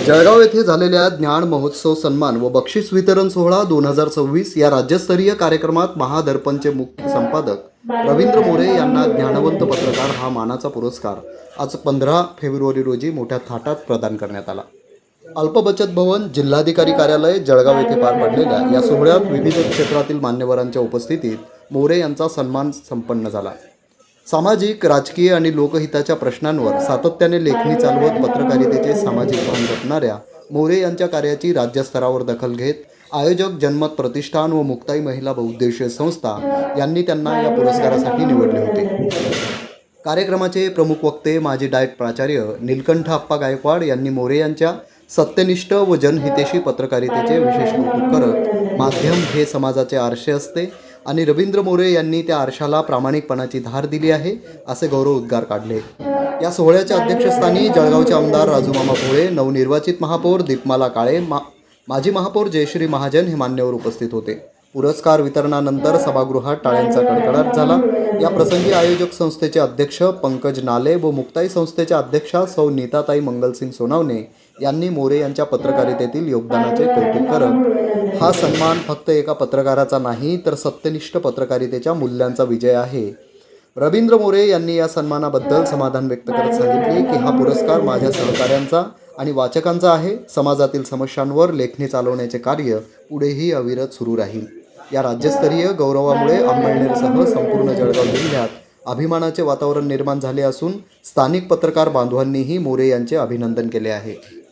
जळगाव येथे झालेल्या ज्ञान महोत्सव सन्मान व बक्षीस वितरण सोहळा 2026 या राज्यस्तरीय कार्यक्रमात महादर्पणचे मुख्य संपादक रवींद्र मोरे यांना ज्ञानवंत पत्रकार हा मानाचा पुरस्कार आज 15 फेब्रुवारी रोजी मोठ्या थाटात प्रदान करण्यात आला। अल्पबचत भवन जिल्हाधिकारी कार्यालय जळगाव येथे पार पडलेल्या या सोहळ्यात विविध क्षेत्रातील मान्यवरांच्या उपस्थितीत मोरे यांचा सन्मान संपन्न झाला। सामाजिक, राजकीय आणि लोकहिताच्या प्रश्नांवर सातत्याने लेखणी चालवत पत्रकारितेचे सामाजिक भान जपणाऱ्या मोरे यांच्या कार्याची राज्यस्तरावर दखल घेत आयोजक जनमत प्रतिष्ठान व मुक्ताई महिला बहुउद्देशीय संस्था यांनी त्यांना या पुरस्कारासाठी निवडले होते। कार्यक्रमाचे प्रमुख वक्ते माजी डाएट प्राचार्य नीलकंठ अप्पा गायकवाड यांनी मोरे यांच्या सत्यनिष्ठ व जनहितेशी पत्रकारितेचे विशेष कौतुक करत माध्यम हे समाजाचे आरसे असते आणि रवींद्र मोरे यांनी त्या आरशाला प्रामाणिकपणाची धार दिली आहे असे गौरवोद्गार काढले। या सोहळ्याच्या अध्यक्षस्थानी जळगावचे आमदार राजूमामा भोळे, नवनिर्वाचित महापौर दीपमाला काळे, माजी महापौर जयश्री महाजन हे मान्यवर उपस्थित होते। पुरस्कार वितरणानंतर सभागृहात टाळ्यांचा कडकडाट झाला। या प्रसंगी आयोजक संस्थेचे अध्यक्ष पंकज नाले व मुक्ताई संस्थेच्या अध्यक्षा सौ नीताताई मंगलसिंग सोनावणे यांनी मोरे यांच्या पत्रकारितेतील योगदानाचे कौतुक करत हा सन्मान फक्त एका पत्रकाराचा नाही तर सत्यनिष्ठ पत्रकारितेच्या मूल्यांचा विजय आहे। रवींद्र मोरे यांनी या सन्मानाबद्दल समाधान व्यक्त करत सांगितले की हा पुरस्कार माझ्या सहकाऱ्यांचा आणि वाचकांचा आहे। समाजातील समस्यांवर लेखणी चालवण्याचे कार्य पुढेही अविरत सुरू राहील। या राज्यस्तरीय गौरवामुळे अंमळनेरसह संपूर्ण जळगाव जिल्ह्यात अभिमानाचे वातावरण निर्माण झाले असून स्थानिक पत्रकार बांधवांनीही मोरे यांचे अभिनंदन केले आहे।